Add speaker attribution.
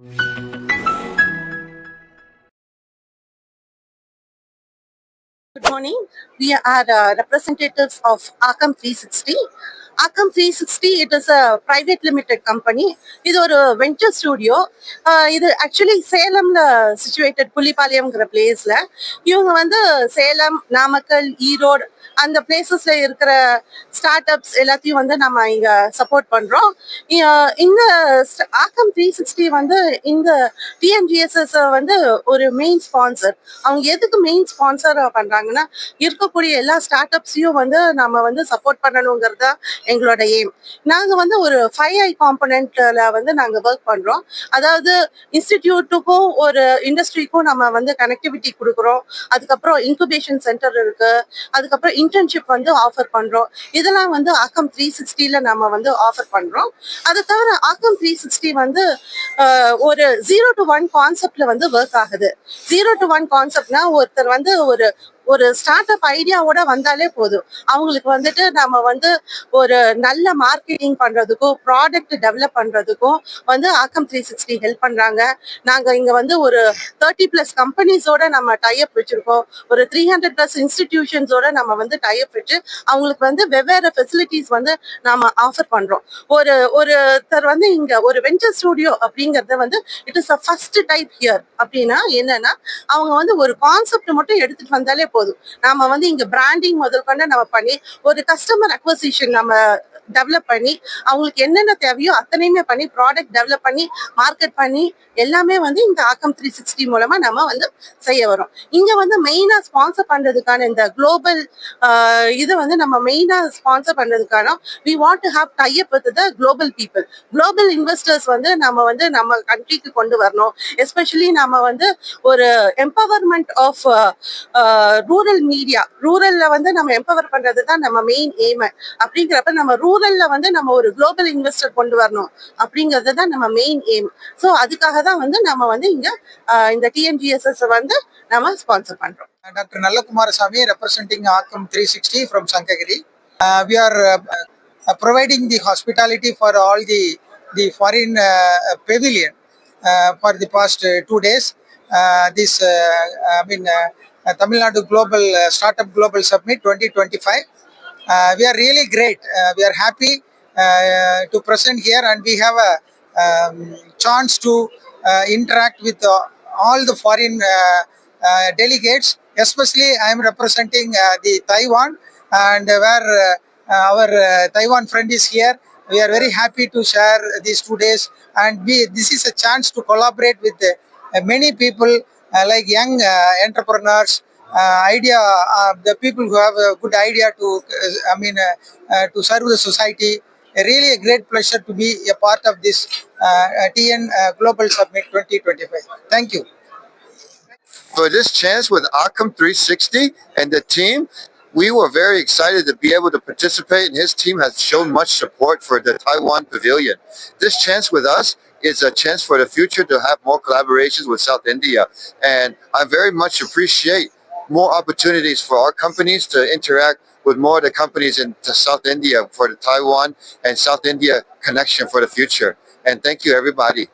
Speaker 1: Good morning. We are representatives of Arkham 360. Arkham 360, it is a private limited company. இது ஒரு venture studio. இது actually சேலம்ல situated புலிபாளையம்ங்கிற பிளேஸ்ல. இவங்க வந்து சேலம், நாமக்கல், ஈரோடு அந்த பிளேசஸ்ல இருக்கிற ஸ்டார்ட் அப்ஸ் எல்லாத்தையும் வந்து நம்ம இங்க சப்போர்ட் பண்றோம். இந்த ஆக்கம் 360 வந்து இந்த டிஎன்ஜிஎஸ்எஸ் வந்து ஒரு மெயின் ஸ்பான்சர். அவங்க எதுக்கு மெயின் ஸ்பான்சர் பண்றாங்கன்னா, இருக்கக்கூடிய எல்லா ஸ்டார்ட் அப்ஸையும் வந்து நம்ம வந்து சப்போர்ட் பண்ணணுங்கிறது தான் எங்களோட எய்ம். நாங்க வந்து ஒரு 5I காம்பனன்ட்ல வந்து நாங்க ஒர்க் பண்றோம். அதாவது இன்ஸ்டிடியூட்டுக்கும் ஒரு இண்டஸ்ட்ரிக்கும் நம்ம வந்து கனெக்டிவிட்டி கொடுக்குறோம். அதுக்கப்புறம் இன்குபேஷன் சென்டர் இருக்கு. அதுக்கப்புறம் இன்டர்ன்ஷிப் வந்து ஆஃபர் பண்றோம். இதெல்லாம் வந்து ஆக்கம் 360ல நம்ம வந்து ஆஃபர் பண்றோம். அது தவிர ஆக்கம் 360 வந்து ஒரு 0 to 1 கான்செப்ட்ல வந்து ஒர்க் ஆகுது. 0 to 1 கான்செப்ட்னா ஒருத்தர் வந்து ஒரு ஒரு ஸ்டார்ட் அப் ஐடியாவோட வந்தாலே போதும். அவங்களுக்கு வந்துட்டு நம்ம வந்து ஒரு நல்ல மார்க்கெட்டிங் பண்றதுக்கும் ப்ராடக்ட் டெவலப் பண்றதுக்கும் வந்து ஆக்கம் 360 ஹெல்ப் பண்றாங்க. நாங்க இங்க வந்து ஒரு 30+ கம்பெனிஸோட நம்ம டைப் வச்சிருக்கோம். ஒரு 300+ இன்ஸ்டிடியூஷன்ஸோட நம்ம வந்து டைப் வச்சு அவங்களுக்கு வந்து வெவ்வேறு ஃபெசிலிட்டிஸ் வந்து நாம ஆஃபர் பண்றோம். ஒருத்தர் வந்து இங்க ஒரு வெஞ்சர் ஸ்டூடியோ அப்படிங்கறது வந்து it is a first type here. அப்படின்னா என்னன்னா, அவங்க வந்து ஒரு கான்செப்ட் மட்டும் எடுத்துட்டு வந்தாலே போதும். நாம வந்து இங்க பிராண்டிங் முதல் கொண்டு நம்ம பண்ணி ஒரு கஸ்டமர் அக்வசிஷன் நம்ம டெவலப் பண்ணி அவங்களுக்கு என்னென்ன தேவையோ அத்தனையுமே பண்ணி ப்ராடக்ட் டெவலப் பண்ணி மார்க்கெட் பண்ணி எல்லாமே வந்து இந்த ஆக்கம் 360 மூலமா நம்ம வந்து செய்ய வரோம். இங்க வந்து மெயினா ஸ்பான்சர் பண்றதுக்கான இந்த குளோபல் இது வந்து நம்ம மெயினா ஸ்பான்சர் பண்றதுக்கான we want to have tie up with the global people. Global investors வந்து நம்ம கண்ட்ரிக்கு கொண்டு வரணும். எஸ்பெஷலி நம்ம வந்து ஒரு எம்பவர்மெண்ட் ஆஃப் ரூரல் மீடியா, ரூரல்ல வந்து நம்ம எம்பவர் பண்றது தான் நம்ம மெயின் எய்ம். அப்படிங்கிறப்ப நம்ம ரூரல்ல வந்து நம்ம ஒரு குளோபல் இன்வெஸ்டர் கொண்டு வரணும் அப்படிங்கிறது தான் நம்ம மெயின் எய்ம். ஸோ அதுக்காக தான் வந்து நம்ம வந்து இங்க இந்த டிஎன்ஜிஎஸ்எஸ் வந்து நம்ம ஸ்பான்சர் பண்றோம்.
Speaker 2: Dr. Nallakumarasamy, representing Arkham 360 from Sankagiri. We are providing the hospitality for all the foreign pavilion for the past 2 days. Tamil Nadu Global Startup Global Summit 2025. We are really great. We are happy to present here, and we have a chance to interact with all the foreign delegates. Especially, I am representing the Taiwan, and where our Taiwan friend is here. We are very happy to share these 2 days, and this is a chance to collaborate with many people like young entrepreneurs, the people who have a good idea to serve the society. Really a great pleasure to be a part of this TN Global Summit 2025. Thank you.
Speaker 3: For this chance with Arkham 360 and the team, we were very excited to be able to participate, and his team has shown much support for the Taiwan Pavilion. This chance with us is a chance for the future to have more collaborations with South India, and I very much appreciate more opportunities for our companies to interact with more of the companies in South India for the Taiwan and South India connection for the future. And thank you, everybody.